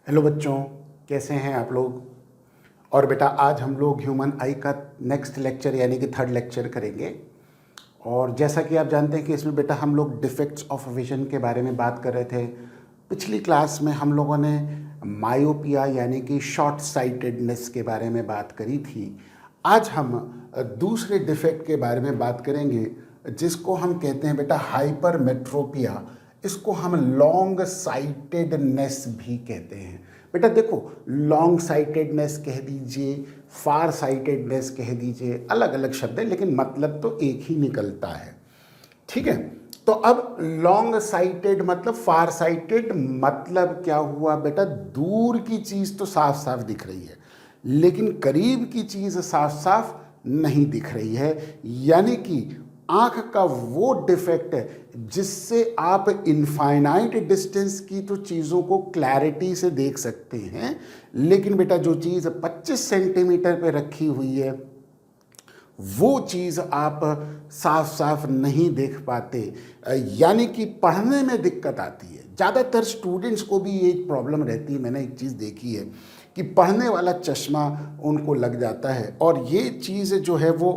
Hello बच्चों, कैसे हैं आप लोग। और बेटा आज हम लोग ह्यूमन आई का नेक्स्ट लेक्चर यानी कि थर्ड लेक्चर करेंगे। और जैसा कि आप जानते हैं कि इसमें बेटा हम लोग डिफेक्ट्स ऑफ विजन के बारे में बात कर रहे थे। पिछली क्लास में हम लोगों ने मायोपिया यानी कि शॉर्ट साइटेडनेस के बारे में बात करी थी। आज हम दूसरे डिफेक्ट के बारे में बात करेंगे जिसको हम कहते हैं बेटा हाइपरमेट्रोपिया। इसको हम लॉन्ग साइटेडनेस भी कहते हैं। बेटा देखो, लॉन्ग साइटेडनेस कह दीजिए, फार साइटेडनेस कह दीजिए, अलग अलग शब्द है लेकिन मतलब तो एक ही निकलता है। ठीक है, तो अब लॉन्ग साइटेड मतलब फार साइटेड मतलब क्या हुआ बेटा, दूर की चीज़ तो साफ साफ दिख रही है लेकिन करीब की चीज़ साफ साफ नहीं दिख रही है। यानी कि आँख का वो डिफेक्ट है जिससे आप इनफाइनाइट डिस्टेंस की तो चीज़ों को क्लैरिटी से देख सकते हैं, लेकिन बेटा जो चीज़ 25 सेंटीमीटर पे रखी हुई है वो चीज़ आप साफ साफ नहीं देख पाते। यानी कि पढ़ने में दिक्कत आती है। ज़्यादातर स्टूडेंट्स को भी ये प्रॉब्लम रहती है। मैंने एक चीज़ देखी है कि पढ़ने वाला चश्मा उनको लग जाता है और ये चीज़ जो है वो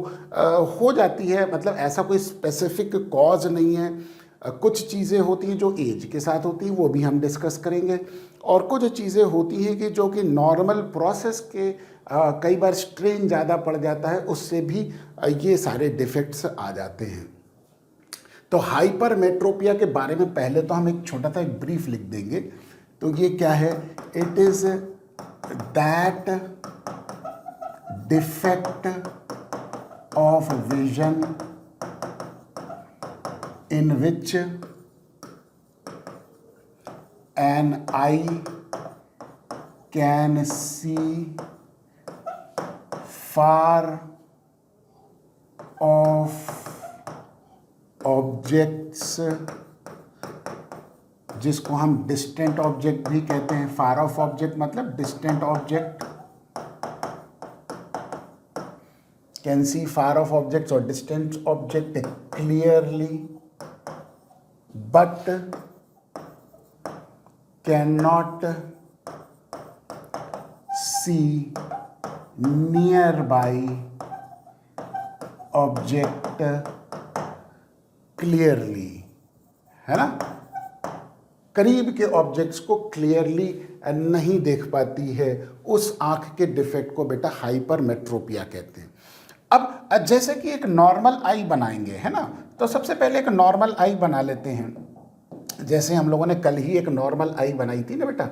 हो जाती है। मतलब ऐसा कोई स्पेसिफिक कॉज नहीं है। कुछ चीज़ें होती हैं जो एज के साथ होती हैं, वो भी हम डिस्कस करेंगे। और कुछ चीज़ें होती हैं कि जो कि नॉर्मल प्रोसेस के कई बार स्ट्रेन ज़्यादा पड़ जाता है, उससे भी ये सारे डिफेक्ट्स आ जाते हैं। तो हाइपरमेट्रोपिया के बारे में पहले तो हम एक छोटा सा एक ब्रीफ लिख देंगे। तो ये क्या है, it is that defect of vision in which an eye can see far off objects, जिसको हम डिस्टेंट ऑब्जेक्ट भी कहते हैं। फार ऑफ ऑब्जेक्ट मतलब distant object, can see far off objects और distant object clearly but cannot see nearby object clearly, है ना। करीब के ऑब्जेक्ट्स को क्लियरली नहीं देख पाती है। उस आँख के डिफेक्ट को बेटा हाइपरमेट्रोपिया कहते हैं। अब जैसे कि एक नॉर्मल आई बनाएंगे, है ना, तो सबसे पहले एक नॉर्मल आई बना लेते हैं। जैसे हम लोगों ने कल ही एक नॉर्मल आई बनाई थी ना बेटा,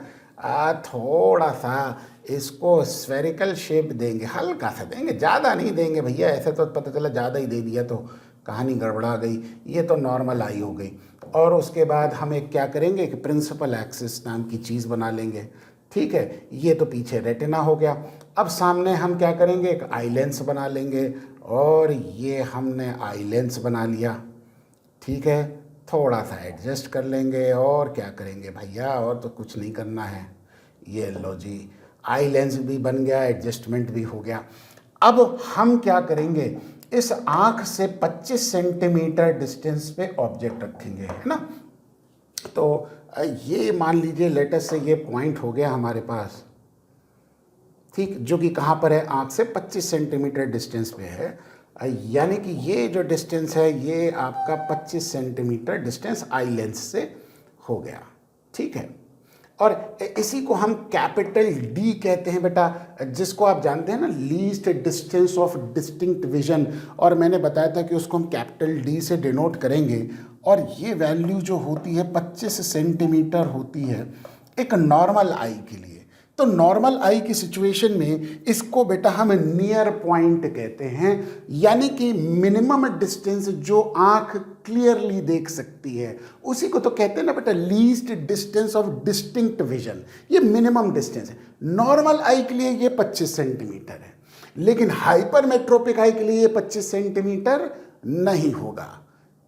थोड़ा सा इसको स्फेरिकल शेप देंगे, हल्का सा देंगे, ज़्यादा नहीं देंगे भैया। ऐसे तो पता चला ज़्यादा ही दे दिया तो कहानी गड़बड़ा गई। ये तो नॉर्मल आई हो गई। और उसके बाद हम एक क्या करेंगे, एक प्रिंसिपल एक्सिस नाम की चीज़ बना लेंगे। ठीक है, ये तो पीछे रेटिना हो गया। अब सामने हम क्या करेंगे, एक आई लेंस बना लेंगे और ये हमने आई लेंस बना लिया। ठीक है, थोड़ा सा एडजस्ट कर लेंगे और क्या करेंगे भैया, और तो कुछ नहीं करना है। ये लो जी, आई लेंस भी बन गया, एडजस्टमेंट भी हो गया। अब हम क्या करेंगे, इस आँख से 25 सेंटीमीटर डिस्टेंस पे ऑब्जेक्ट रखेंगे, है ना। तो ये मान लीजिए लेटेस्ट से ये पॉइंट हो गया हमारे पास, ठीक, जो कि कहाँ पर है, आँख से 25 सेंटीमीटर डिस्टेंस पे है। यानी कि ये जो डिस्टेंस है ये आपका 25 सेंटीमीटर डिस्टेंस आई लेंस से हो गया। ठीक है, और इसी को हम कैपिटल डी कहते हैं बेटा, जिसको आप जानते हैं ना, least distance of distinct vision. और मैंने बताया था कि उसको हम कैपिटल डी से डिनोट करेंगे। और ये वैल्यू जो होती है 25 सेंटीमीटर होती है एक नॉर्मल आई के लिए। तो नॉर्मल आई की सिचुएशन में इसको बेटा हम नियर पॉइंट कहते हैं, यानी कि मिनिमम डिस्टेंस जो आंख क्लियरली देख सकती है उसी को तो कहते हैं ना बेटा least distance of distinct vision. ये मिनिमम डिस्टेंस है। नॉर्मल आई के लिए ये 25 सेंटीमीटर है, लेकिन हाइपरमेट्रोपिक आई के लिए ये 25 सेंटीमीटर नहीं होगा।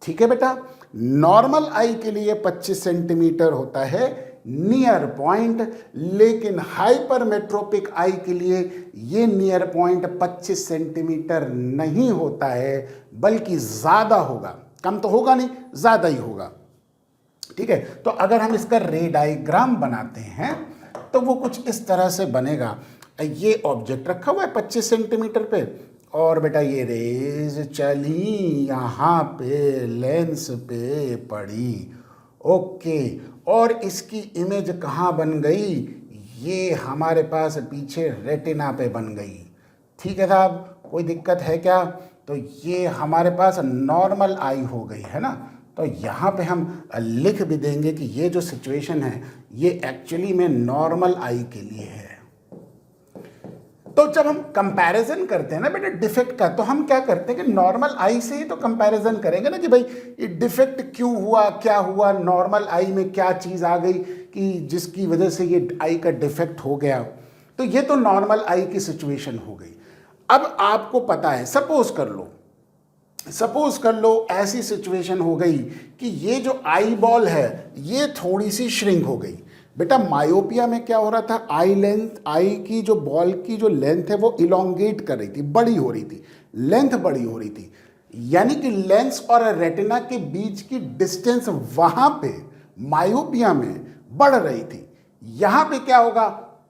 ठीक है बेटा, नॉर्मल आई के लिए 25 सेंटीमीटर होता है नियर पॉइंट, लेकिन हाइपरमेट्रोपिक आई के लिए ये नियर पॉइंट 25 सेंटीमीटर नहीं होता है, बल्कि ज़्यादा होगा। कम तो होगा नहीं, ज़्यादा ही होगा। ठीक है, तो अगर हम इसका रे डायग्राम बनाते हैं तो वो कुछ इस तरह से बनेगा। ये ऑब्जेक्ट रखा हुआ है 25 सेंटीमीटर पे, और बेटा ये रेज चली यहाँ पे लेंस पे पड़ी। ओके, और इसकी इमेज कहाँ बन गई? ये हमारे पास पीछे रेटिना पे बन गई। ठीक है साहब, कोई दिक्कत है क्या? तो ये हमारे पास नॉर्मल आई हो गई है ना। तो यहाँ पे हम लिख भी देंगे कि ये जो सिचुएशन है ये एक्चुअली में नॉर्मल आई के लिए है। तो जब हम कंपैरिजन करते हैं ना बेटा डिफेक्ट का, तो हम क्या करते हैं कि नॉर्मल आई से ही तो कंपैरिजन करेंगे ना कि भाई ये डिफेक्ट क्यों हुआ, क्या हुआ, नॉर्मल आई में क्या चीज़ आ गई कि जिसकी वजह से ये आई का डिफेक्ट हो गया। तो ये तो नॉर्मल आई की सिचुएशन हो गई। अब आपको पता है, सपोज कर लो ऐसी सिचुएशन हो गई कि ये जो आई बॉल है ये थोड़ी सी श्रिंक हो गई। बेटा मायोपिया में क्या हो रहा था, आई की जो बॉल की जो लेंथ है वो इलोंगेट कर रही थी, बड़ी हो रही थी, लेंथ बड़ी हो रही थी, यानी कि लेंस और रेटिना के बीच की डिस्टेंस वहां पे मायोपिया में बढ़ रही थी। यहां पे क्या होगा,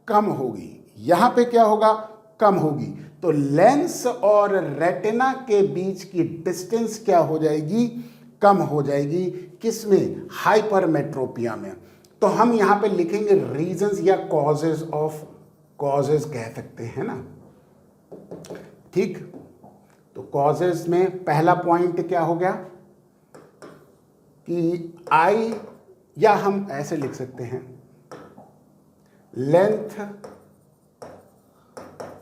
कम होगी। यहां पे क्या होगा, कम होगी। तो लेंस और रेटिना के बीच की डिस्टेंस क्या हो जाएगी, कम हो जाएगी। किसमें, हाइपरमेट्रोपिया में। तो हम यहां पे लिखेंगे रीजंस या कॉजेज कह सकते हैं ना। ठीक, तो कॉजेज में पहला पॉइंट क्या हो गया कि आई, या हम ऐसे लिख सकते हैं length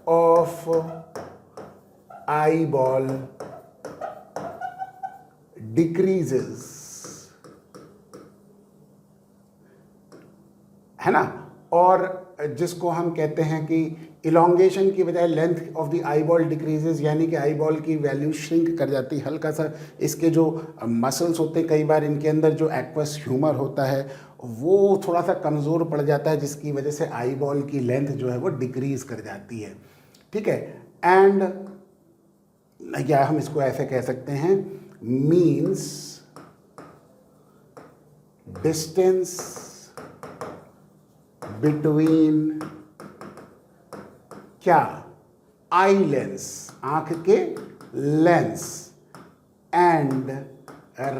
of eye ball decreases, है ना। और जिसको हम कहते हैं कि इलोंगेशन की बजाय length of the eye ball decreases, यानी कि आई बॉल की वैल्यू श्रिंक कर जाती है हल्का सा। इसके जो मसल्स होते हैं, कई बार इनके अंदर जो एक्वस ह्यूमर होता है वो थोड़ा सा कमज़ोर पड़ जाता है, जिसकी वजह से आई बॉल की लेंथ जो है वो डिक्रीज कर जाती है। ठीक है, एंड या हम इसको ऐसे कह सकते हैं, मीन्स डिस्टेंस बिटवीन क्या, आई लेंस, आंख के लेंस, एंड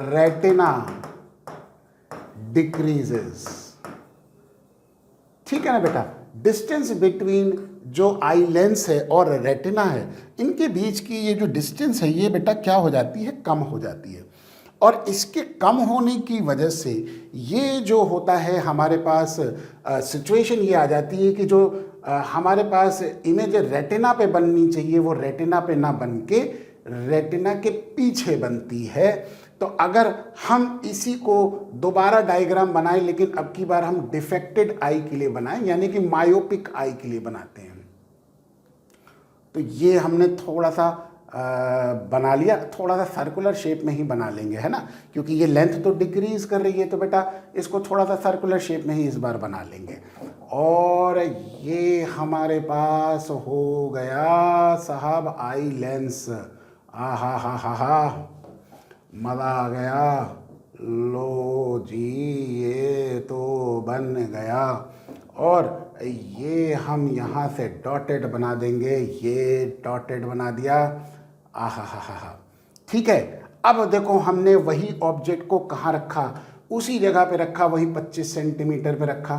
रेटिना डिक्रीजेस। ठीक है ना बेटा, डिस्टेंस बिटवीन जो आई लेंस है और रेटिना है, इनके बीच की ये जो डिस्टेंस है ये बेटा क्या हो जाती है, कम हो जाती है। और इसके कम होने की वजह से ये जो होता है हमारे पास सिचुएशन ये आ जाती है कि जो हमारे पास इमेज रेटिना पे बननी चाहिए वो रेटिना पे ना बन के रेटिना के पीछे बनती है। तो अगर हम इसी को दोबारा डायग्राम बनाएं, लेकिन अब की बार हम डिफेक्टेड आई के लिए बनाएं, यानी कि मायोपिक आई के लिए बनाते हैं। तो ये हमने थोड़ा सा बना लिया, थोड़ा सा सर्कुलर शेप में ही बना लेंगे, है ना, क्योंकि ये लेंथ तो डिक्रीज कर रही है, तो बेटा इसको थोड़ा सा सर्कुलर शेप में ही इस बार बना लेंगे। और ये हमारे पास हो गया साहब आई लेंस। हा, मज़ा आ गया। लो जी, ये तो बन गया। और ये हम यहाँ से डॉटेड बना देंगे, ये डॉटेड बना दिया। हा। ठीक है, अब देखो हमने वही ऑब्जेक्ट को कहाँ रखा, उसी जगह पे रखा, वही 25 सेंटीमीटर पे रखा।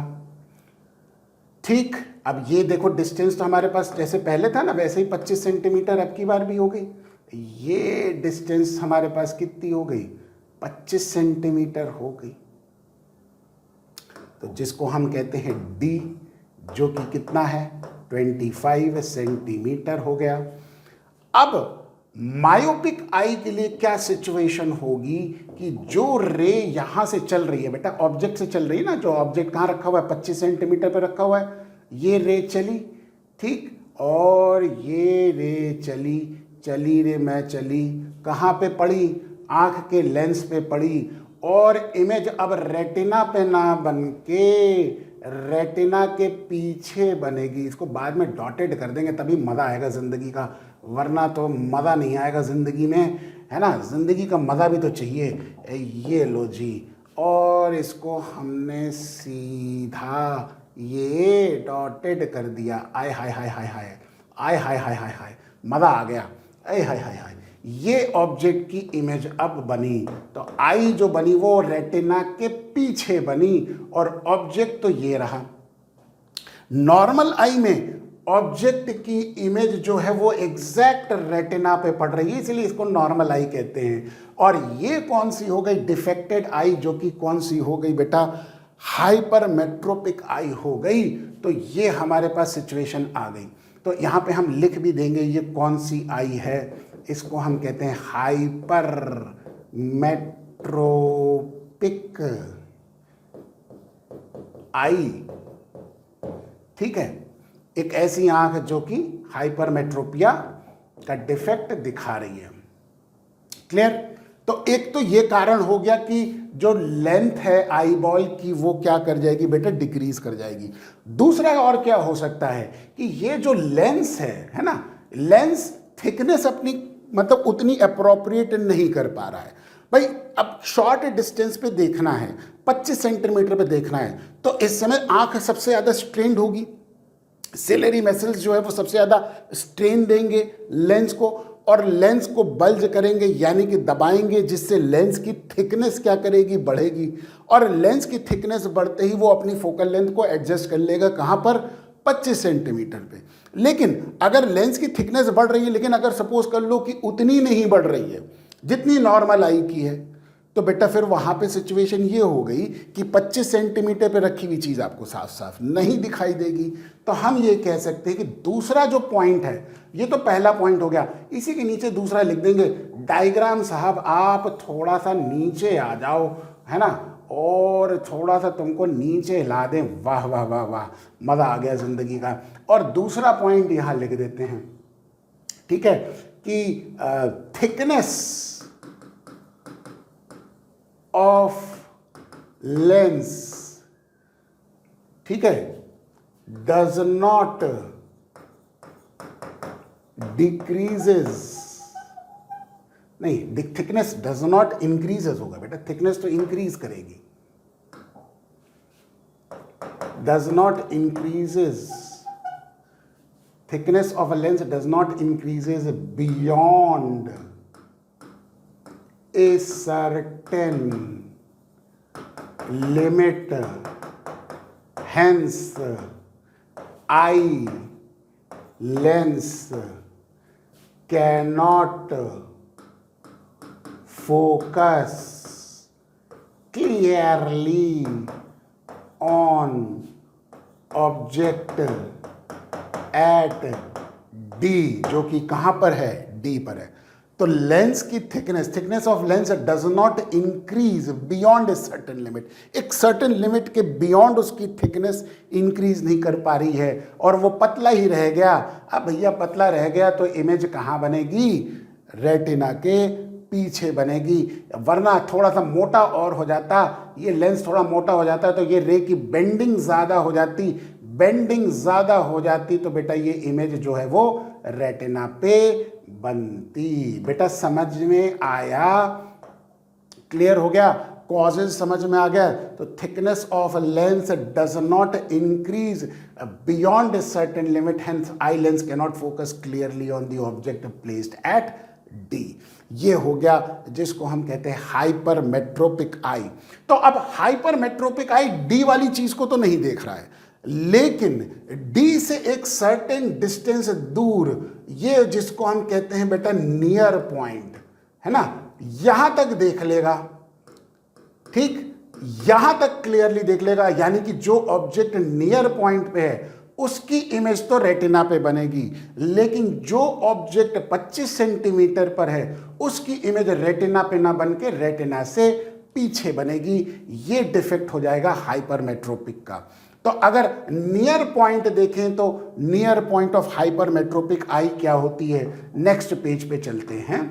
ठीक, अब ये देखो डिस्टेंस तो हमारे पास जैसे पहले था ना वैसे ही 25 सेंटीमीटर अब की बार भी हो गई। ये डिस्टेंस हमारे पास कितनी हो गई, 25 सेंटीमीटर हो गई। तो जिसको हम कहते हैं डी, जो कि कितना है 25 सेंटीमीटर हो गया। अब मायोपिक आई के लिए क्या सिचुएशन होगी कि जो रे यहां से चल रही है, बेटा ऑब्जेक्ट से चल रही है ना, जो ऑब्जेक्ट कहाँ रखा हुआ है 25 सेंटीमीटर पे रखा हुआ है, ये रे चली, ठीक, और ये रे चली रे मैं चली, कहाँ पे पड़ी, आंख के लेंस पे पड़ी, और इमेज अब रेटिना पे ना बन के रेटिना के पीछे बनेगी। इसको बाद में डॉटेड कर देंगे तभी मज़ा आएगा ज़िंदगी का, वरना तो मज़ा नहीं आएगा ज़िंदगी में, है ना। ज़िंदगी का मज़ा भी तो चाहिए। ये लो जी, और इसको हमने सीधा ये डॉटेड कर दिया, आय हाय हाय हाय हाय, आय हाय हाय हाय हाय, मज़ा आ गया, आय हाय हाय हाय, ये ऑब्जेक्ट की इमेज अब बनी। तो आई जो बनी वो रेटिना के पीछे बनी और ऑब्जेक्ट तो ये रहा। नॉर्मल आई में ऑब्जेक्ट की इमेज जो है वो एग्जैक्ट रेटिना पे पड़ रही है, इसलिए इसको नॉर्मल आई कहते हैं। और ये कौन सी हो गई? डिफेक्टेड आई, जो कि कौन सी हो गई बेटा? हाइपरमेट्रोपिक आई हो गई। तो ये हमारे पास सिचुएशन आ गई। तो यहाँ पे हम लिख भी देंगे ये कौन सी आई है। इसको हम कहते हैं हाइपरमेट्रोपिक आई। ठीक है, एक ऐसी आंख जो कि हाइपरमेट्रोपिया का डिफेक्ट दिखा रही है। क्लियर? तो एक तो ये कारण हो गया कि जो लेंथ है आई बॉल की वो क्या कर जाएगी बेटा? डिक्रीज कर जाएगी। दूसरा और क्या हो सकता है कि ये जो लेंस है ना, लेंस थिकनेस अपनी मतलब उतनी अप्रोप्रिएट नहीं कर पा रहा है। भाई अब शॉर्ट डिस्टेंस पे देखना है, 25 सेंटीमीटर पे देखना है, तो इस समय आंख सबसे ज़्यादा स्ट्रेंड होगी। सिलेरी मसल्स जो है वो सबसे ज़्यादा स्ट्रेन देंगे लेंस को, और लेंस को बल्ज करेंगे यानी कि दबाएंगे, जिससे लेंस की थिकनेस क्या करेगी? बढ़ेगी। और लेंस की थिकनेस बढ़ते ही वो अपनी फोकल लेंथ को एडजस्ट कर लेगा, कहाँ पर? 25 सेंटीमीटर पे। लेकिन अगर लेंस की थिकनेस बढ़ रही है, लेकिन अगर सपोज कर लो कि उतनी नहीं बढ़ रही है जितनी नॉर्मल आई की है, तो बेटा फिर वहाँ पे सिचुएशन ये हो गई कि 25 सेंटीमीटर पे रखी हुई चीज़ आपको साफ साफ नहीं दिखाई देगी। तो हम ये कह सकते हैं कि दूसरा जो पॉइंट है, ये तो पहला पॉइंट हो गया, इसी के नीचे दूसरा लिख देंगे। डायग्राम साहब आप थोड़ा सा नीचे आ जाओ, है ना, और थोड़ा सा तुमको नीचे ला दें। वाह वाह वाह वाह, मज़ा आ गया ज़िंदगी का। और दूसरा पॉइंट यहाँ लिख देते हैं, ठीक है, कि थिकनेस ऑफ लेंस, ठीक है, डज नॉट डिक्रीजेस, नहीं, थिकनेस डज नॉट इंक्रीजेस होगा बेटा, थिकनेस तो इंक्रीज करेगी। Does not increases, thickness of a lens does not increases beyond a certain limit, hence eye lens cannot focus clearly on object at D, जो कि कहां पर है? डी पर है। तो लेंस की thickness of lens does not increase beyond a certain limit, एक सर्टेन लिमिट के बियॉन्ड उसकी थिकनेस इंक्रीज नहीं कर पा रही है, और वो पतला ही रह गया। अब भैया पतला रह गया तो इमेज कहां बनेगी? रेटिना के पीछे बनेगी। वरना थोड़ा सा मोटा और हो जाता, ये लेंस थोड़ा मोटा हो जाता है तो ये रे की बेंडिंग ज़्यादा हो जाती, बेंडिंग ज़्यादा हो जाती तो बेटा ये इमेज जो है वो रेटिना पे बनती। बेटा समझ में आया? क्लियर हो गया? कॉजेज समझ में आ गया? तो thickness of lens does not increase beyond a certain limit, hence eye lens can not focus clearly on the object placed at D. ये हो गया जिसको हम कहते हैं हाइपरमेट्रोपिक आई। तो अब हाइपरमेट्रोपिक आई डी वाली चीज को तो नहीं देख रहा है, लेकिन डी से एक सर्टेन डिस्टेंस दूर, ये जिसको हम कहते हैं बेटा नियर पॉइंट, है ना, यहां तक देख लेगा। ठीक, यहां तक क्लियरली देख लेगा, यानी कि जो ऑब्जेक्ट नियर पॉइंट पे है उसकी इमेज तो रेटिना पे बनेगी, लेकिन जो ऑब्जेक्ट 25 सेंटीमीटर पर है उसकी इमेज रेटिना पे ना बन के रेटिना से पीछे बनेगी। ये डिफेक्ट हो जाएगा हाइपरमेट्रोपिक का। तो अगर नियर पॉइंट देखें तो नियर पॉइंट ऑफ हाइपरमेट्रोपिक आई क्या होती है? नेक्स्ट पेज पे चलते हैं।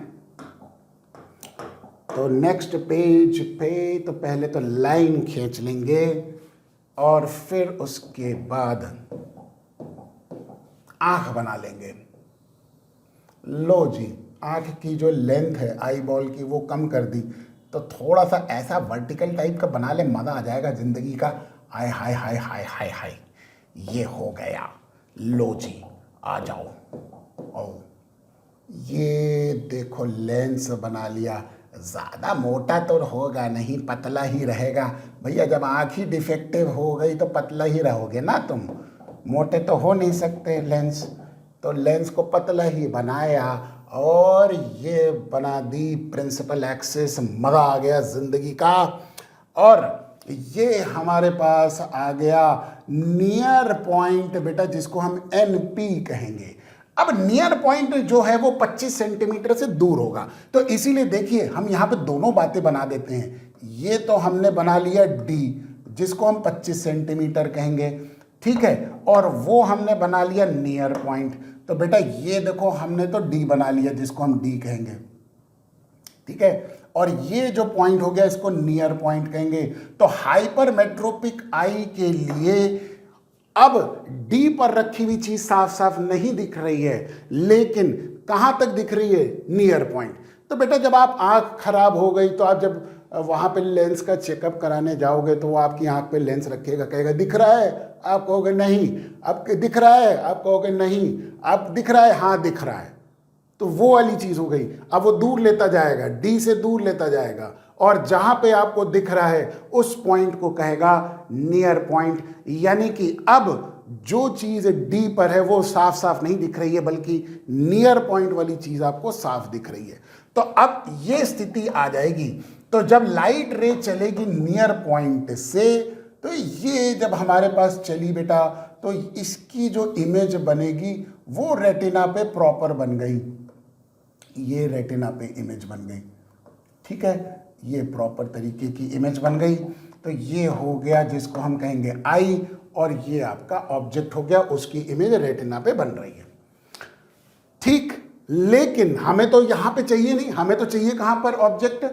तो नेक्स्ट पेज पे तो पहले तो लाइन खींच लेंगे और फिर उसके बाद आंख बना लेंगे। लो जी, आंख की जो लेंथ है आई बॉल की वो कम कर दी, तो थोड़ा सा ऐसा वर्टिकल टाइप का बना ले, मज़ा आ जाएगा ज़िंदगी का। हाय हाय हाय हाय हाय हाय, ये हो गया। लो जी, आ जाओ। ओ, ये देखो लेंस बना लिया। ज़्यादा मोटा तो होगा नहीं, पतला ही रहेगा। भैया जब आँख ही डिफेक्टिव हो गई तो पतला ही रहोगे ना तुम, मोटे तो हो नहीं सकते लेंस। तो लेंस को पतला ही बनाया और ये बना दी प्रिंसिपल एक्सिस। मज़ा आ गया ज़िंदगी का। और ये हमारे पास आ गया नियर पॉइंट बेटा, जिसको हम NP कहेंगे। अब नियर पॉइंट जो है वो 25 सेंटीमीटर से दूर होगा, तो इसीलिए देखिए हम यहाँ पे दोनों बातें बना देते हैं। ये तो हमने बना लिया D, जिसको हम 25 सेंटीमीटर कहेंगे, ठीक है, और वो हमने बना लिया नियर पॉइंट। तो बेटा ये देखो हमने तो D बना लिया, जिसको हम D कहेंगे, ठीक है, और ये जो पॉइंट हो गया इसको नियर पॉइंट कहेंगे। तो हाइपरमेट्रोपिक आई के लिए अब डी पर रखी हुई चीज साफ साफ नहीं दिख रही है, लेकिन कहां तक दिख रही है? Near point. तो बेटा जब आप आंख खराब हो गई तो आप जब वहां पे लेंस का चेकअप कराने जाओगे तो वो आपकी आंख पे लेंस रखेगा, कहेगा दिख रहा है, आप कहोगे नहीं। अब दिख रहा है, आप कहोगे नहीं। अब दिख रहा है, हाँ दिख रहा है। तो वो वाली चीज हो गई। अब वो दूर लेता जाएगा, डी से दूर लेता जाएगा, और जहां पे आपको दिख रहा है उस पॉइंट को कहेगा नियर पॉइंट। यानी कि अब जो चीज डी पर है वो साफ साफ नहीं दिख रही है, बल्कि नियर पॉइंट वाली चीज आपको साफ दिख रही है। तो अब ये स्थिति आ जाएगी। तो जब लाइट रे चलेगी नियर पॉइंट से, तो ये जब हमारे पास चली बेटा, तो इसकी जो इमेज बनेगी वो रेटिना पे प्रॉपर बन गई। ये रेटिना पे इमेज बन गई, ठीक है, ये प्रॉपर तरीके की इमेज बन गई। तो ये हो गया जिसको हम कहेंगे आई, और ये आपका ऑब्जेक्ट हो गया, उसकी इमेज रेटिना पे बन रही है, ठीक। लेकिन हमें तो यहां पे चाहिए नहीं, हमें तो चाहिए कहां पर? ऑब्जेक्ट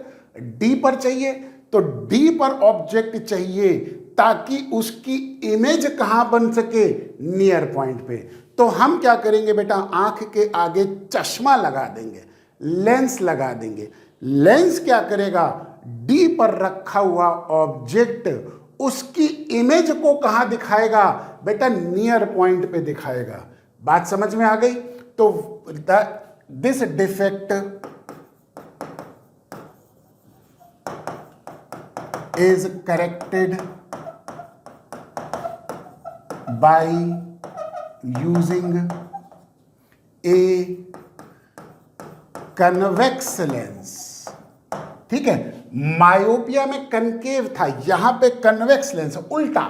डी पर चाहिए। तो डी पर ऑब्जेक्ट चाहिए ताकि उसकी इमेज कहां बन सके? नियर पॉइंट पे। तो हम क्या करेंगे बेटा, आंख के आगे चश्मा लगा देंगे, लेंस लगा देंगे। लेंस क्या करेगा? डी पर रखा हुआ ऑब्जेक्ट उसकी इमेज को कहां दिखाएगा? बेटा नियर पॉइंट पे दिखाएगा। बात समझ में आ गई? तो this defect is corrected by using a convex lens, ठीक है। मायोपिया में कनकेव था, यहां पे कन्वेक्स लेंस, उल्टा।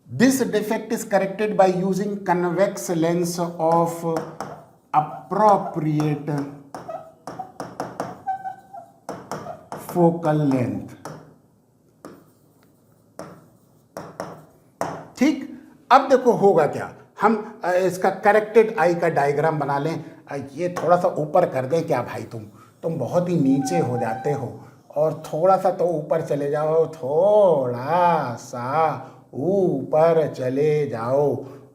This defect is corrected by using convex lens of appropriate focal length, ठीक। अब देखो होगा क्या, हम इसका करेक्टेड आई का डायग्राम बना लें। ये थोड़ा सा ऊपर कर दें क्या भाई, तुम बहुत ही नीचे हो जाते हो, और थोड़ा सा तो ऊपर चले जाओ, थोड़ा सा ऊपर चले जाओ,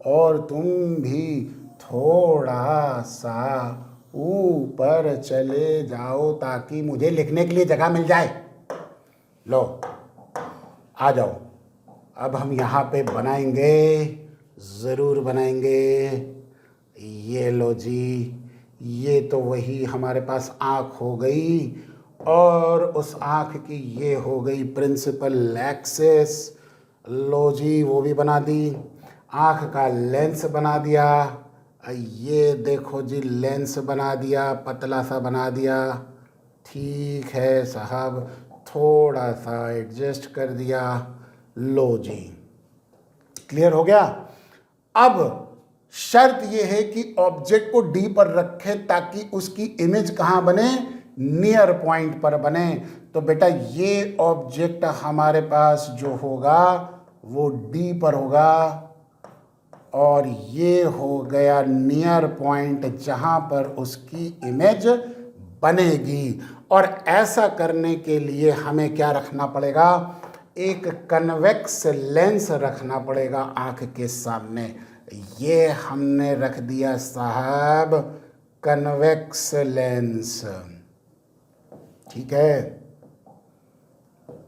और तुम भी थोड़ा सा ऊपर चले जाओ, ताकि मुझे लिखने के लिए जगह मिल जाए। लो आ जाओ। अब हम यहाँ पे बनाएंगे, ज़रूर बनाएंगे। ये लो जी, ये तो वही हमारे पास आँख हो गई, और उस आँख की ये हो गई प्रिंसिपल एक्सिस। लो जी, वो भी बना दी। आँख का लेंस बना दिया, ये देखो जी लेंस बना दिया, पतला सा बना दिया, ठीक है साहब, थोड़ा सा एडजस्ट कर दिया। लो जी, क्लियर हो गया। अब शर्त यह है कि ऑब्जेक्ट को डी पर रखे ताकि उसकी इमेज कहां बने? नियर पॉइंट पर बने। तो बेटा ये ऑब्जेक्ट हमारे पास जो होगा वो डी पर होगा, और ये हो गया नियर पॉइंट जहां पर उसकी इमेज बनेगी। और ऐसा करने के लिए हमें क्या रखना पड़ेगा? एक कन्वेक्स लेंस रखना पड़ेगा आंख के सामने। ये हमने रख दिया साहब कन्वेक्स लेंस, ठीक है,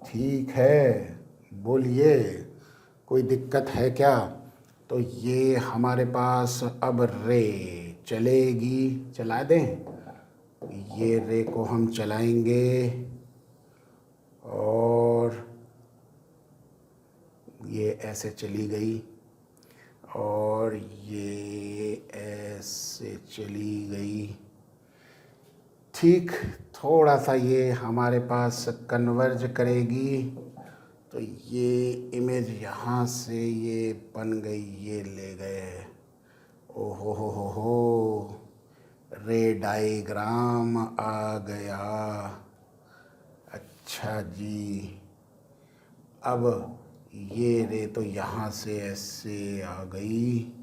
ठीक है, बोलिए कोई दिक्कत है क्या? तो ये हमारे पास अब रे चलेगी, चला दें। ये रे को हम चलाएंगे और ये ऐसे चली गई और ये ऐसे चली गई। ठीक, थोड़ा सा ये हमारे पास कन्वर्ज करेगी तो ये इमेज यहाँ से ये बन गई, ये ले गए। ओ हो, रे डायग्राम आ गया। अच्छा जी, अब ये रे तो यहाँ से ऐसे आ गई।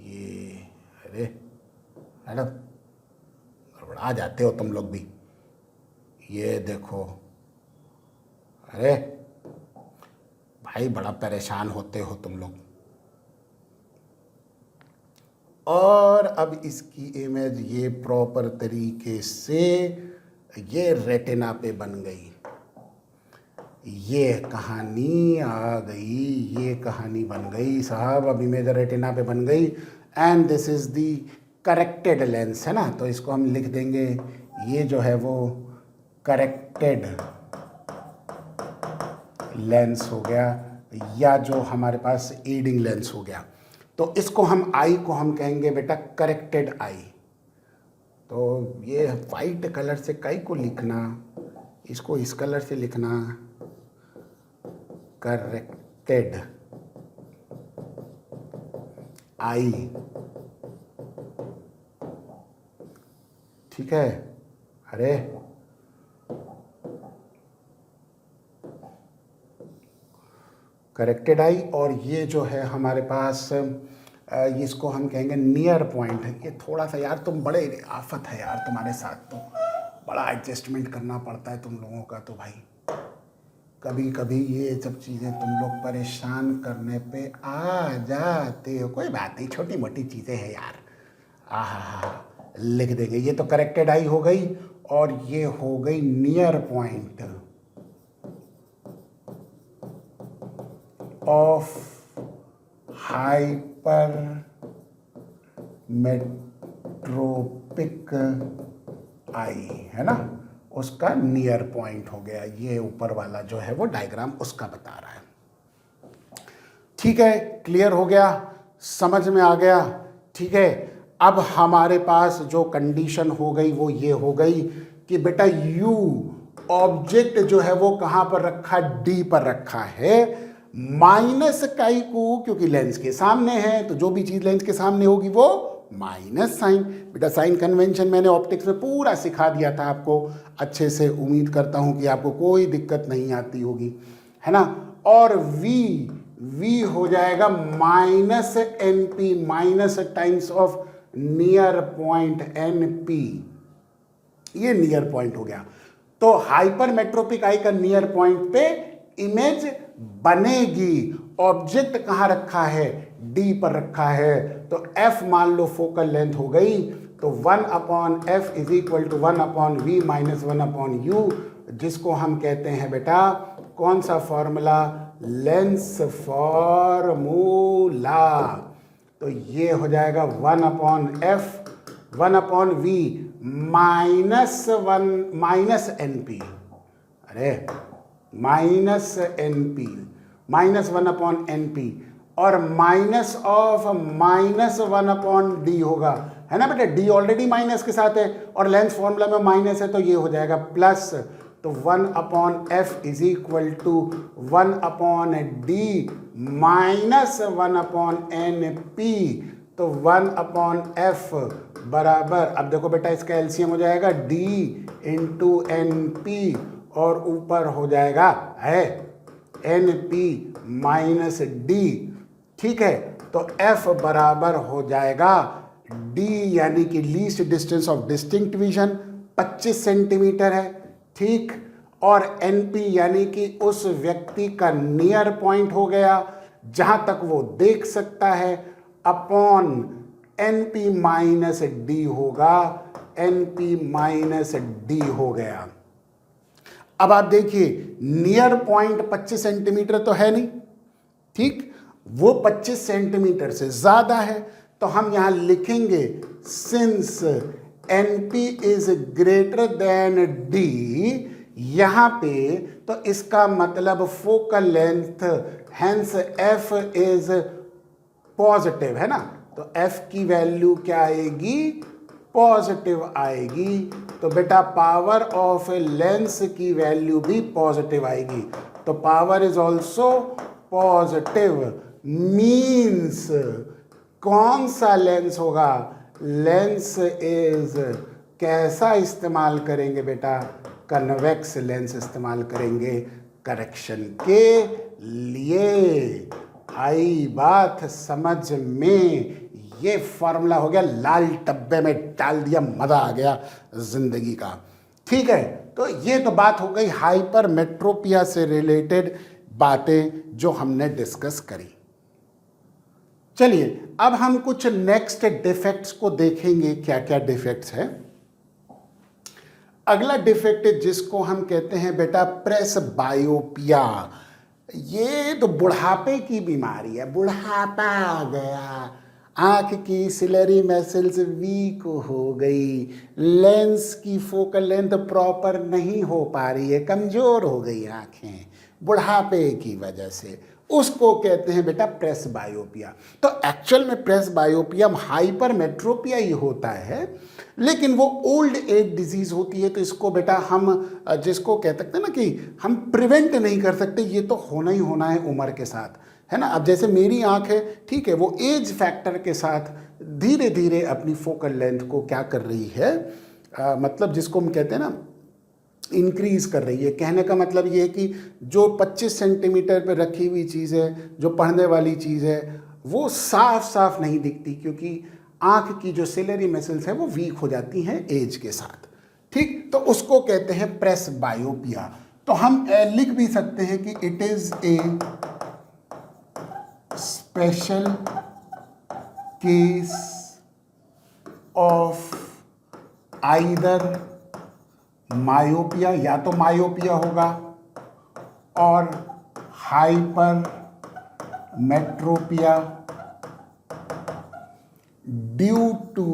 ये अरे मैडम गड़बड़ा जाते हो तुम लोग भी। ये देखो, अरे भाई बड़ा परेशान होते हो तुम लोग। और अब इसकी इमेज ये प्रॉपर तरीके से ये रेटिना पे बन गई। ये कहानी आ गई, ये कहानी बन गई साहब। अब इमेज रेटिना पे बन गई and this is the corrected lens, है ना। तो इसको हम लिख देंगे, ये जो है वो करेक्टेड लेंस हो गया, या जो हमारे पास एडिंग लेंस हो गया। तो इसको हम आई को हम कहेंगे बेटा करेक्टेड आई। तो ये वाइट कलर से काई को लिखना, इसको इस कलर से लिखना, करेक्टेड आई। ठीक है, अरे करेक्टेड आई। और ये जो है हमारे पास इसको हम कहेंगे नियर पॉइंट। ये थोड़ा सा यार तुम बड़े आफत है यार तुम्हारे साथ, तो बड़ा एडजस्टमेंट करना पड़ता है तुम लोगों का। तो भाई कभी कभी ये सब चीज़ें तुम लोग परेशान करने पे आ जाते हो। कोई बात नहीं, छोटी मोटी चीज़ें हैं यार। लिख देंगे। ये तो करेक्टेड आई हो गई और ये हो गई नियर पॉइंट ऑफ हाइपरमेट्रोपिक आई, है ना, उसका नियर पॉइंट हो गया। ये ऊपर वाला जो है वो डायग्राम उसका बता रहा है। ठीक है, क्लियर हो गया, समझ में आ गया। ठीक है, अब हमारे पास जो कंडीशन हो गई वो ये हो गई कि बेटा यू ऑब्जेक्ट जो है वो कहाँ पर रखा, डी पर रखा है। माइनस काई को, क्योंकि लेंस के सामने है तो जो भी चीज़ लेंस के सामने होगी वो माइनस साइन। बेटा साइन कन्वेंशन मैंने ऑप्टिक्स में पूरा सिखा दिया था आपको अच्छे से। उम्मीद करता हूँ कि आपको कोई दिक्कत नहीं आती होगी, है ना। और v हो जाएगा minus N P, minus times of near point N P. ये नियर पॉइंट हो गया। तो हाइपरमेट्रोपिक आई का नियर पॉइंट पे इमेज बनेगी। ऑब्जेक्ट कहाँ रखा है, डी पर रखा है। तो f मान लो फोकल लेंथ हो गई। तो 1/f is equal to 1/v minus 1/u, जिसको हम कहते हैं बेटा कौन सा फॉर्मूला, लेंस फॉर्मूला। तो ये हो जाएगा 1/f 1/v माइनस NP, अरे माइनस NP, माइनस 1/NP और माइनस ऑफ माइनस 1/d होगा, है ना बेटा। d ऑलरेडी माइनस के साथ है और लेंस फॉर्मूला में माइनस है तो ये हो जाएगा प्लस। तो 1/f is equal to 1/d minus 1/NP। तो 1/f बराबर, अब देखो बेटा इसका एलसीएम हो जाएगा d इंटू NP और ऊपर हो जाएगा है NP माइनस d। ठीक है, तो f बराबर हो जाएगा d यानी कि least distance of distinct vision 25 centimetre है। ठीक, और NP यानी कि उस व्यक्ति का नियर पॉइंट हो गया जहां तक वो देख सकता है, अपॉन NP माइनस d होगा, NP माइनस d हो गया। अब आप देखिए नियर पॉइंट 25 सेंटीमीटर तो है नहीं, ठीक, वो 25 सेंटीमीटर से ज़्यादा है, तो हम यहाँ लिखेंगे since NP is greater than D, यहाँ पे तो इसका मतलब focal length, hence F is positive, है ना। तो F की वैल्यू क्या आएगी, पॉजिटिव आएगी। तो बेटा पावर ऑफ लेंस की वैल्यू भी पॉजिटिव आएगी। तो power is also positive, means कौन सा लेंस होगा, लेंस इज कैसा इस्तेमाल करेंगे बेटा, कन्वेक्स लेंस इस्तेमाल करेंगे करेक्शन के लिए। आई बात समझ में, ये फॉर्मूला हो गया, लाल डब्बे में डाल दिया, मजा आ गया जिंदगी का। ठीक है, तो ये तो बात हो गई हाइपरमेट्रोपिया से रिलेटेड बातें जो हमने डिस्कस करी। चलिए अब हम कुछ नेक्स्ट डिफेक्ट्स को देखेंगे, क्या क्या डिफेक्ट्स है। अगला डिफेक्ट जिसको हम कहते हैं बेटा प्रेस बायोपिया। ये तो बुढ़ापे की बीमारी है, बुढ़ापा आ गया, आँख की सिलरी मसल्स वीक हो गई, लेंस की फोकल लेंथ प्रॉपर नहीं हो पा रही है, कमज़ोर हो गई आँखें बुढ़ापे की वजह से, उसको कहते हैं बेटा प्रेस बायोपिया। तो एक्चुअल में प्रेस बायोपिया हाइपरमेट्रोपिया ही होता है, लेकिन वो ओल्ड एज डिजीज़ होती है। तो इसको बेटा हम जिसको कह सकते हैं ना कि हम प्रिवेंट नहीं कर सकते, ये तो होना ही होना है उम्र के साथ, है ना। अब जैसे मेरी आँख है, ठीक है, वो एज फैक्टर के साथ धीरे धीरे अपनी फोकल लेंथ को क्या कर रही है, मतलब जिसको हम कहते हैं ना इंक्रीज़ कर रही है। कहने का मतलब ये है कि जो 25 सेंटीमीटर पे रखी हुई चीज़ है, जो पढ़ने वाली चीज़ है, वो साफ साफ नहीं दिखती, क्योंकि आँख की जो सिलरी मसल्स है वो वीक हो जाती हैं एज के साथ। ठीक, तो उसको कहते हैं प्रेस बायोपिया। तो हम लिख भी सकते हैं कि it is a special case of either myopia, या तो मायोपिया होगा, और हाइपर मेट्रोपिया ड्यू टू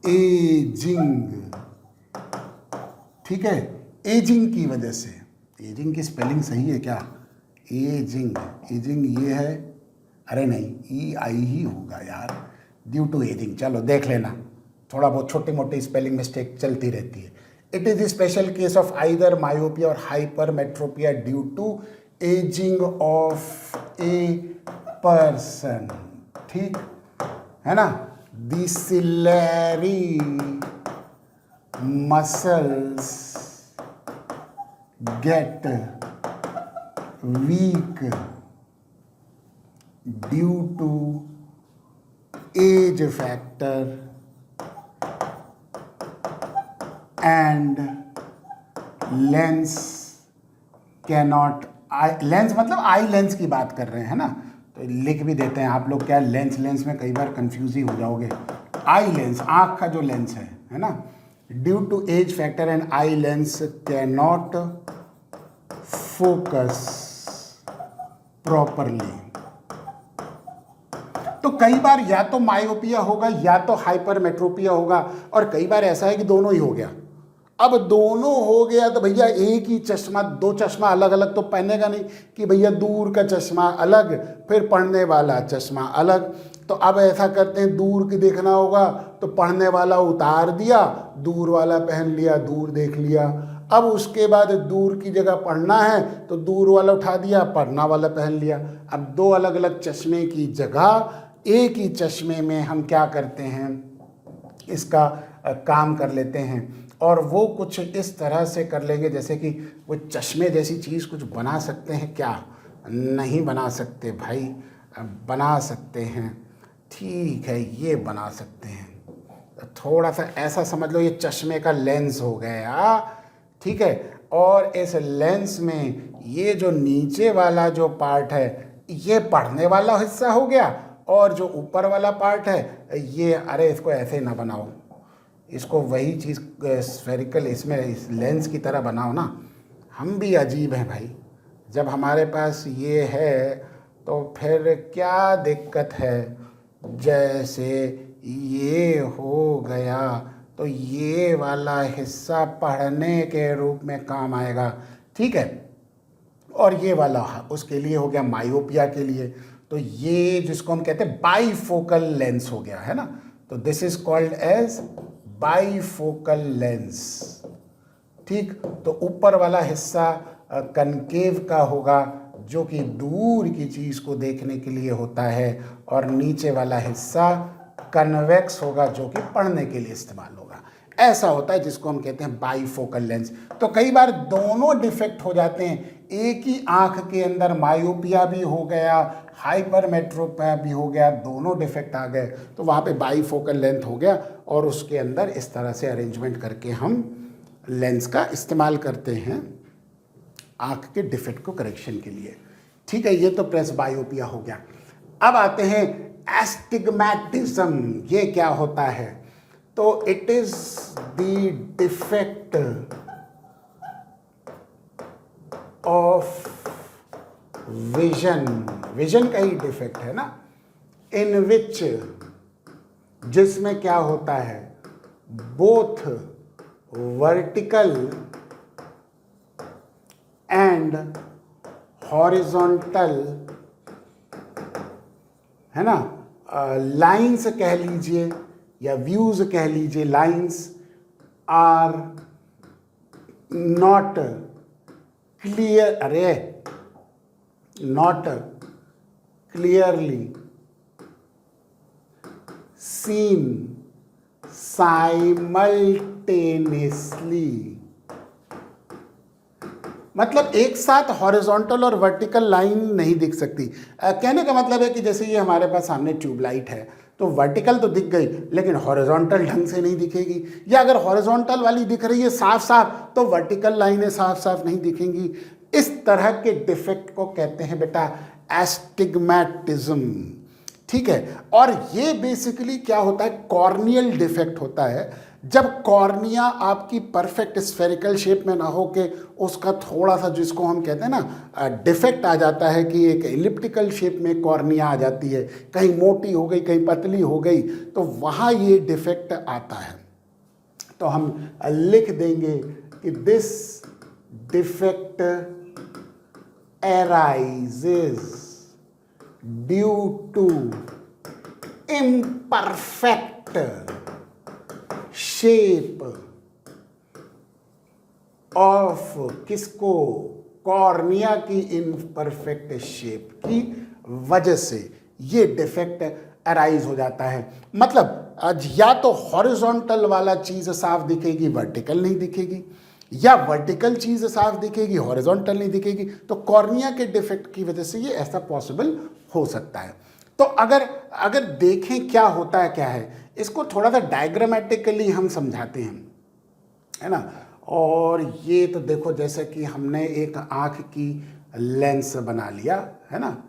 एजिंग। ठीक है, एजिंग की वजह से। एजिंग की स्पेलिंग सही है क्या, एजिंग, एजिंग ये है, अरे नहीं EI ही होगा यार, ड्यू टू एजिंग। चलो देख लेना, थोड़ा बहुत छोटी मोटी स्पेलिंग मिस्टेक चलती रहती है। It is special case of either myopia और hypermetropia due to ageing of a person. ठीक है ना, the ciliary muscles get weak due to age factor and lens cannot, lens मतलब आई लेंस की बात कर रहे हैं ना, तो लिख भी देते हैं आप लोग, क्या लेंस लेंस में कई बार कंफ्यूज ही हो जाओगे। आई लेंस आँख का जो लेंस है ना, due to age factor and eye lens cannot focus properly. तो कई बार या तो मायोपिया होगा या तो हाइपरमेट्रोपिया होगा, और कई बार ऐसा है कि दोनों ही हो गया। अब दोनों हो गया तो भैया एक ही चश्मा, दो चश्मा अलग अलग तो पहनेगा नहीं, कि भैया दूर का चश्मा अलग फिर पढ़ने वाला चश्मा अलग। तो अब ऐसा करते हैं, दूर की देखना होगा तो पढ़ने वाला उतार दिया, दूर वाला पहन लिया, दूर देख लिया। अब उसके बाद दूर की जगह पढ़ना है तो दूर वाला उठा दिया, पढ़ना वाला पहन लिया। अब दो अलग अलग चश्मे की जगह एक ही चश्मे में हम क्या करते हैं, इसका काम कर लेते हैं, और वो कुछ इस तरह से कर लेंगे जैसे कि वो चश्मे जैसी चीज़ कुछ बना सकते हैं क्या, नहीं बना सकते भाई, बना सकते हैं, ठीक है ये बना सकते हैं। थोड़ा सा ऐसा समझ लो, ये चश्मे का लेंस हो गया, ठीक है, और इस लेंस में ये जो नीचे वाला जो पार्ट है ये पढ़ने वाला हिस्सा हो गया, और जो ऊपर वाला पार्ट है ये, अरे इसको ऐसे ना बनाओ, इसको वही चीज़ स्फेरिकल इसमें इस लेंस की तरह बनाओ ना। हम भी अजीब हैं भाई, जब हमारे पास ये है तो फिर क्या दिक्कत है? जैसे ये हो गया तो ये वाला हिस्सा पढ़ने के रूप में काम आएगा, ठीक है। और ये वाला उसके लिए हो गया मायोपिया के लिए। तो ये जिसको हम कहते हैं बाईफोकल लेंस हो गया, है ना। तो this is called as bifocal lens, ठीक। तो ऊपर वाला हिस्सा कनकेव का होगा जो कि दूर की चीज़ को देखने के लिए होता है, और नीचे वाला हिस्सा कन्वेक्स होगा जो कि पढ़ने के लिए इस्तेमाल होगा। ऐसा होता है जिसको हम कहते हैं बाईफोकल लेंस। तो कई बार दोनों डिफेक्ट हो जाते हैं, एक ही आंख के अंदर मायोपिया भी हो गया, हाइपरमेट्रोपिया भी हो गया, दोनों डिफेक्ट आ गए, तो वहाँ पे बाईफोकल लेंथ हो गया, और उसके अंदर इस तरह से अरेंजमेंट करके हम लेंस का इस्तेमाल करते हैं आंख के डिफेक्ट को करेक्शन के लिए, ठीक है। ये तो प्रेस बायोपिया हो गया। अब आते हैं एस्टिग्मैटिज्म। ये क्या होता है? तो it is the defect of vision, vision का ही डिफेक्ट है ना, इन विच, जिसमें क्या होता है, बोथ वर्टिकल एंड हॉरिजॉन्टल, है ना, लाइंस कह लीजिए या व्यूज कह लीजिए, लाइंस आर नॉट क्लियर, अरे नॉट क्लियरली सीन साइमल्टेनियसली, मतलब एक साथ हॉरिजॉन्टल और वर्टिकल लाइन नहीं दिख सकती। कहने का मतलब है कि जैसे ये हमारे पास सामने ट्यूबलाइट है, तो वर्टिकल तो दिख गई लेकिन हॉरिजॉन्टल ढंग से नहीं दिखेगी, या अगर हॉरिजॉन्टल वाली दिख रही है साफ साफ तो वर्टिकल लाइनें साफ साफ नहीं दिखेंगी। इस तरह के डिफेक्ट को कहते हैं बेटा एस्टिग्मैटिज्म, ठीक है। और ये बेसिकली क्या होता है, कॉर्नियल डिफेक्ट होता है। जब कॉर्निया आपकी परफेक्ट स्फेरिकल शेप में ना हो के उसका थोड़ा सा, जिसको हम कहते हैं ना, डिफेक्ट आ जाता है कि एक एलिप्टिकल शेप में कॉर्निया आ जाती है, कहीं मोटी हो गई कहीं पतली हो गई, तो वहाँ ये डिफेक्ट आता है। तो हम लिख देंगे कि this defect arises due to imperfect shape of किसको, कॉर्निया की इम्परफेक्ट शेप की वजह से ये डिफेक्ट अराइज हो जाता है। मतलब आज या तो हॉरिजॉन्टल वाला चीज साफ दिखेगी, वर्टिकल नहीं दिखेगी, या वर्टिकल चीज साफ दिखेगी, हॉरिजॉन्टल नहीं दिखेगी। तो कॉर्निया के डिफेक्ट की वजह से ये ऐसा पॉसिबल हो सकता है। तो अगर देखें क्या होता है, क्या है, इसको थोड़ा सा डायग्रामेटिकली हम समझाते हैं, है ना। और ये तो देखो, जैसे कि हमने एक आँख की लेंस बना लिया, है ना,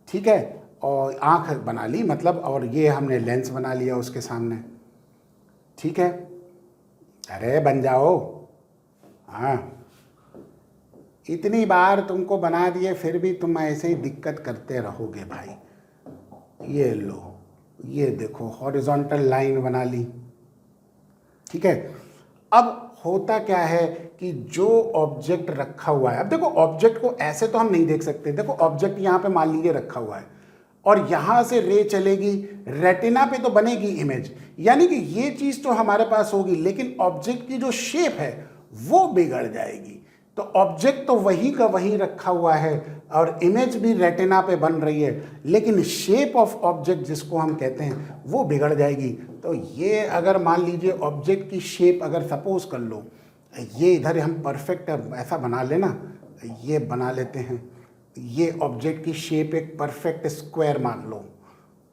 ठीक है, और आँख बना ली मतलब, और ये हमने लेंस बना लिया उसके सामने, ठीक है। अरे बन जाओ, हाँ, इतनी बार तुमको बना दिए फिर भी तुम ऐसे ही दिक्कत करते रहोगे भाई। ये लो, ये देखो हॉरिजॉन्टल लाइन बना ली, ठीक है। अब होता क्या है कि जो ऑब्जेक्ट रखा हुआ है, अब देखो ऑब्जेक्ट को ऐसे तो हम नहीं देख सकते। देखो ऑब्जेक्ट यहाँ पे मान लीजिए रखा हुआ है, और यहाँ से रे चलेगी, रेटिना पे तो बनेगी इमेज, यानी कि ये चीज़ तो हमारे पास होगी, लेकिन ऑब्जेक्ट की जो शेप है वो बिगड़ जाएगी। तो ऑब्जेक्ट तो वही का वही रखा हुआ है और इमेज भी रेटिना पे बन रही है, लेकिन शेप ऑफ ऑब्जेक्ट जिसको हम कहते हैं वो बिगड़ जाएगी। तो ये अगर मान लीजिए ऑब्जेक्ट की शेप, अगर सपोज कर लो ये इधर हम परफेक्ट ऐसा बना लेना, ये बना लेते हैं, ये ऑब्जेक्ट की शेप एक परफेक्ट स्क्वायर मान लो,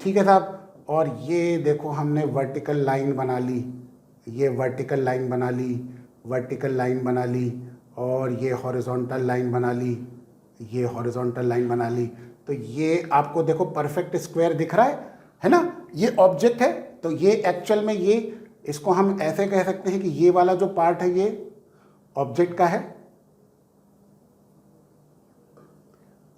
ठीक है साहब। और ये देखो हमने वर्टिकल लाइन बना ली, ये वर्टिकल लाइन बना ली, वर्टिकल लाइन बना ली, और ये हॉरिजॉन्टल लाइन बना ली, ये हॉरिजॉन्टल लाइन बना ली। तो ये आपको देखो परफेक्ट स्क्वायर दिख रहा है ना। ये ऑब्जेक्ट है, तो ये एक्चुअल में ये, इसको हम ऐसे कह सकते हैं कि ये वाला जो पार्ट है ये ऑब्जेक्ट का है,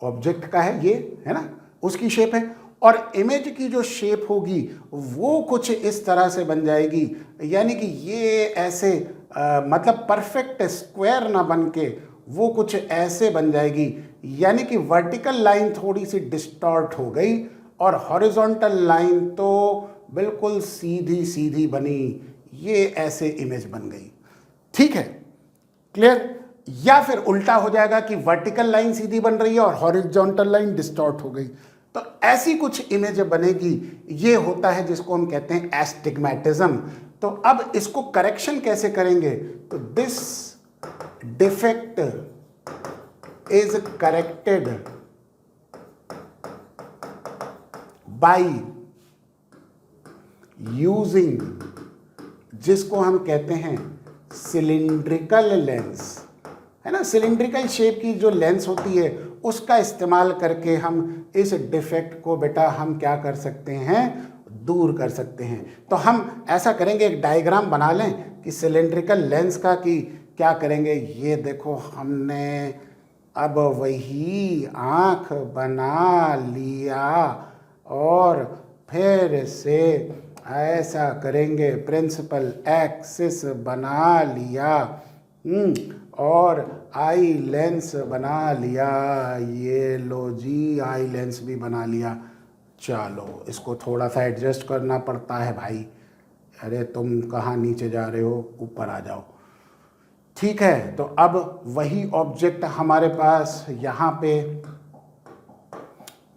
ऑब्जेक्ट का है ये, है ना। उसकी शेप है। और इमेज की जो शेप होगी वो कुछ इस तरह से बन जाएगी, यानी कि ये ऐसे मतलब परफेक्ट स्क्वायर ना बन के वो कुछ ऐसे बन जाएगी, यानी कि वर्टिकल लाइन थोड़ी सी डिस्टॉर्ट हो गई और हॉरिजॉन्टल लाइन तो बिल्कुल सीधी सीधी बनी, ये ऐसे इमेज बन गई। ठीक है, क्लियर? या फिर उल्टा हो जाएगा कि वर्टिकल लाइन सीधी बन रही है और हॉरिजॉन्टल लाइन डिस्टॉर्ट हो गई, तो ऐसी कुछ इमेज बनेगी। ये होता है जिसको हम कहते हैं एस्टिग्मेटिज्म। तो अब इसको करेक्शन कैसे करेंगे? तो this defect is corrected by using, जिसको हम कहते हैं सिलिंड्रिकल लेंस, है ना। सिलिंड्रिकल शेप की जो लेंस होती है उसका इस्तेमाल करके हम इस डिफेक्ट को बेटा हम क्या कर सकते हैं, दूर कर सकते हैं। तो हम ऐसा करेंगे, एक डायग्राम बना लें कि सिलिंड्रिकल लेंस का, कि क्या करेंगे। ये देखो, हमने अब वही आँख बना लिया और फिर से ऐसा करेंगे, प्रिंसिपल एक्सिस बना लिया और आई लेंस बना लिया। ये लो जी, आई लेंस भी बना लिया। चलो इसको थोड़ा सा एडजस्ट करना पड़ता है भाई। अरे तुम कहाँ नीचे जा रहे हो, ऊपर आ जाओ। ठीक है, तो अब वही ऑब्जेक्ट हमारे पास यहाँ पे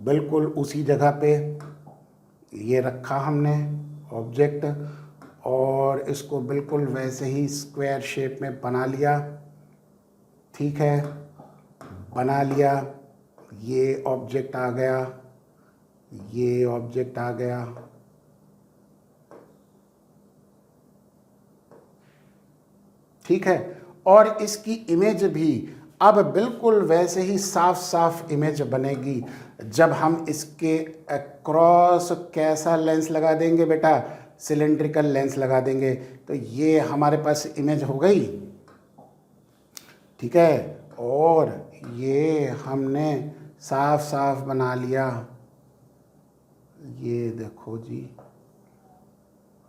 बिल्कुल उसी जगह पे ये रखा हमने ऑब्जेक्ट, और इसको बिल्कुल वैसे ही स्क्वायर शेप में बना लिया। ठीक है, बना लिया। ये ऑब्जेक्ट आ गया, ये ऑब्जेक्ट आ गया। ठीक है, और इसकी इमेज भी अब बिल्कुल वैसे ही साफ साफ इमेज बनेगी जब हम इसके अक्रॉस कैसा लेंस लगा देंगे बेटा, सिलिंड्रिकल लेंस लगा देंगे। तो ये हमारे पास इमेज हो गई। ठीक है, और ये हमने साफ साफ बना लिया। ये देखो जी,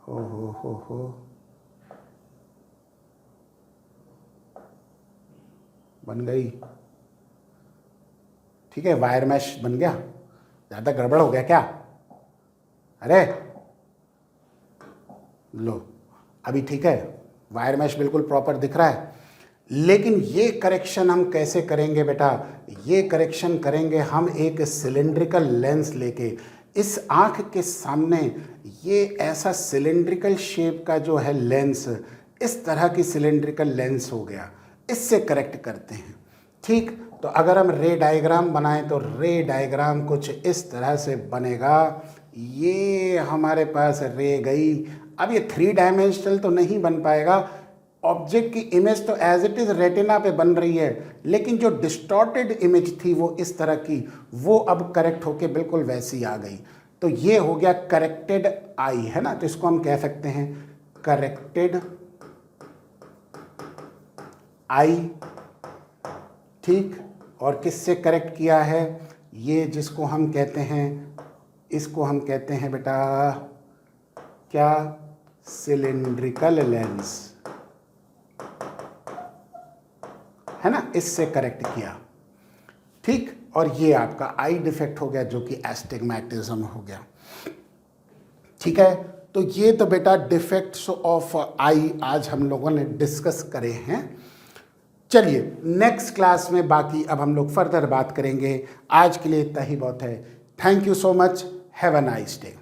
हो बन गई। ठीक है, वायर मैश बन गया। ज़्यादा गड़बड़ हो गया क्या? अरे लो, अभी ठीक है, वायर मैश बिल्कुल प्रॉपर दिख रहा है। लेकिन ये करेक्शन हम कैसे करेंगे बेटा? ये करेक्शन करेंगे हम एक सिलिंड्रिकल लेंस लेके। इस आँख के सामने ये ऐसा सिलिंड्रिकल शेप का जो है लेंस, इस तरह की सिलिंड्रिकल लेंस हो गया, इससे करेक्ट करते हैं। ठीक, तो अगर हम रे डायग्राम बनाएं तो रे डायग्राम कुछ इस तरह से बनेगा। ये हमारे पास रे गई। अब ये 3 डायमेंशनल तो नहीं बन पाएगा, ऑब्जेक्ट की इमेज तो एज इट इज़ रेटिना पे बन रही है, लेकिन जो डिस्टॉर्टेड इमेज थी वो इस तरह की, वो अब करेक्ट होके बिल्कुल वैसी आ गई। तो ये हो गया करेक्टेड आई, है ना। तो इसको हम कह सकते हैं करेक्टेड आई। ठीक, और किससे करेक्ट किया है? ये जिसको हम कहते हैं, इसको हम कहते हैं बेटा क्या, सिलिंड्रिकल लेंस, है ना, इससे करेक्ट किया। ठीक, और ये आपका आई डिफेक्ट हो गया जो कि एस्टिग्मेटिज्म हो गया। ठीक है, तो ये तो बेटा डिफेक्ट्स ऑफ आई आज हम लोगों ने डिस्कस करे हैं। चलिए नेक्स्ट क्लास में बाकी अब हम लोग फर्दर बात करेंगे। आज के लिए इतना ही बहुत है। Thank you so much, have a nice day.